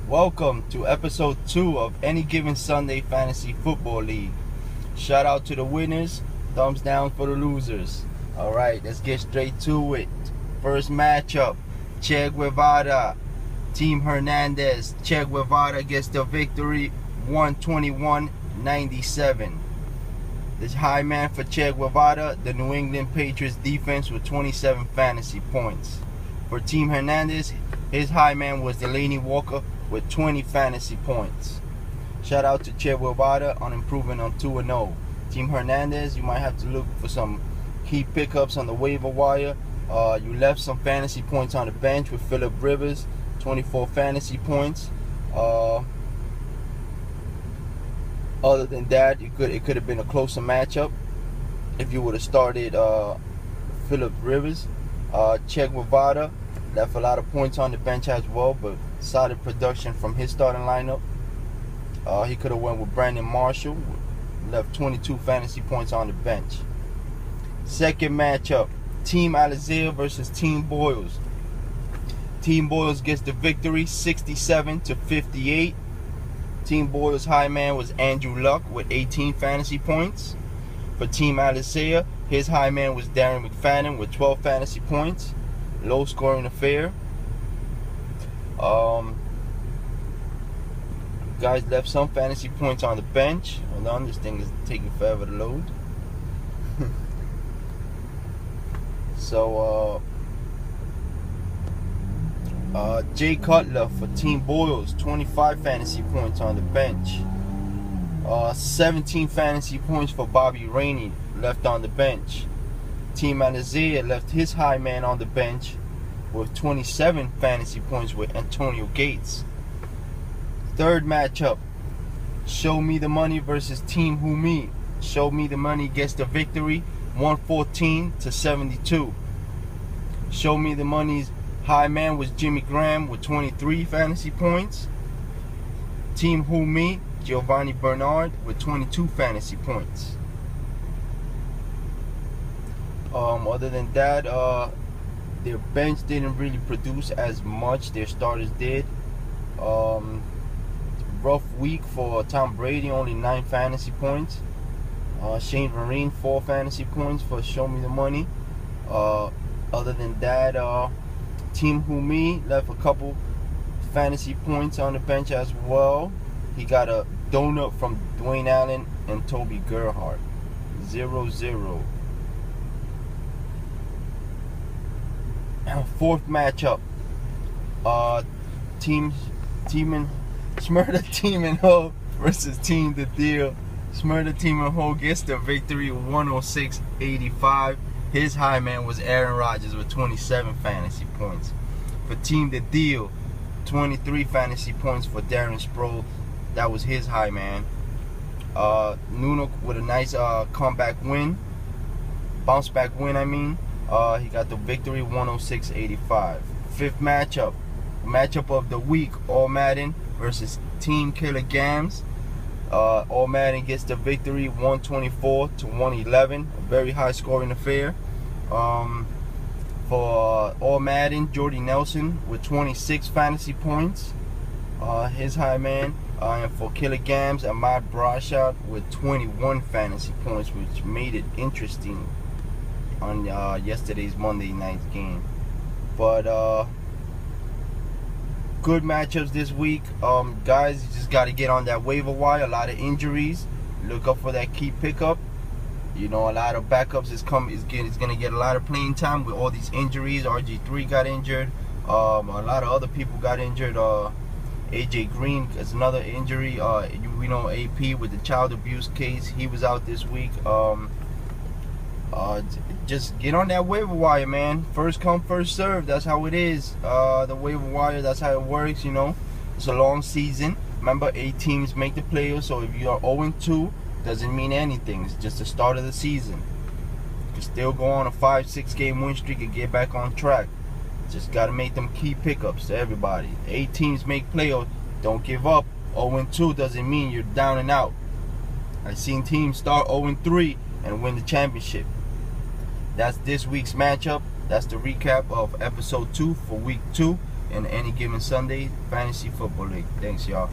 Welcome to episode 2 of Any Given Sunday Fantasy Football League. Shout out to the winners, thumbs down for the losers. Alright, let's get straight to it. First matchup, Che Guevara, Team Hernandez. Che Guevara gets the victory, 121-97. This high man for Che Guevara, the New England Patriots defense with 27 fantasy points. For Team Hernandez, his high man was Delaney Walker with 20 fantasy points. Shout out to Che Guevara on improving on 2-0. Team Hernandez, you might have to look for some key pickups on the waiver wire. You left some fantasy points on the bench with Phillip Rivers, 24 fantasy points. Other than that, it could have been a closer matchup if you would have started Phillip Rivers. Che Guevara left a lot of points on the bench as well, but solid production from his starting lineup. He could have went with Brandon Marshall, left 22 fantasy points on the bench. Second matchup, Team Alizea versus Team Boyles. Team Boyles gets the victory, 67-58. Team Boyles' high man was Andrew Luck with 18 fantasy points. For Team Alizea, his high man was Darren McFadden with 12 fantasy points. Low scoring affair. Guys left some fantasy points on the bench. Hold on, this thing is taking forever to load. So, Jay Cutler for Team Boyles, 25 fantasy points on the bench. 17 fantasy points for Bobby Rainey, left on the bench. Team Alizea left his high man on the bench with 27 fantasy points with Antonio Gates. Third matchup, Show Me the Money versus Team Who Me. Show Me the Money gets the victory, 114-72. Show Me the Money's high man was Jimmy Graham with 23 fantasy points. Team Who Me, Giovanni Bernard with 22 fantasy points. Other than that, their bench didn't really produce as much. Their starters did. Rough week for Tom Brady, only 9 fantasy points. Shane Vereen, 4 fantasy points for Show Me the Money. Other than that, Team Who Me left a couple fantasy points on the bench as well. He got a donut from Dwayne Allen and Toby Gerhart. 0-0. Fourth matchup, Smurda Team and Ho versus Team The Deal. Smurda Team and Ho gets the victory, 106-85. His high man was Aaron Rodgers with 27 fantasy points. For Team The Deal, 23 fantasy points for Darren Sproles. That was his high man. Nuno with a nice comeback win. Bounce back win, I mean. He got the victory, 106-85. Fifth matchup of the week, All Madden versus Team Killer Gams. All Madden gets the victory, 124-111. A very high scoring affair. For All Madden, Jordy Nelson with 26 fantasy points. His high man. And for Killer Gams, Ahmad Brashad with 21 fantasy points, which made it interesting on yesterday's Monday night game. But good matchups this week. Guys, you just got to get on that waiver wire. A lot of injuries. Look up for that key pickup. You know, a lot of backups is going to get a lot of playing time with all these injuries. RG3 got injured. A lot of other people got injured. AJ Green is another injury. We know AP with the child abuse case. He was out this week. Just get on that waiver wire, man. First come, first serve. That's how it is. The waiver wire, that's how it works, you know. It's a long season. Remember, 8 teams make the playoffs, so if you are 0-2, doesn't mean anything. It's just the start of the season. You can still go on a 5-6 game win streak and get back on track. Just got to make them key pickups to everybody. 8 teams make playoffs. Don't give up. 0-2 doesn't mean you're down and out. I've seen teams start 0-3 and win the championship. That's this week's matchup. That's the recap of episode 2 for week 2. in any given Sunday fantasy football league. Thanks, y'all.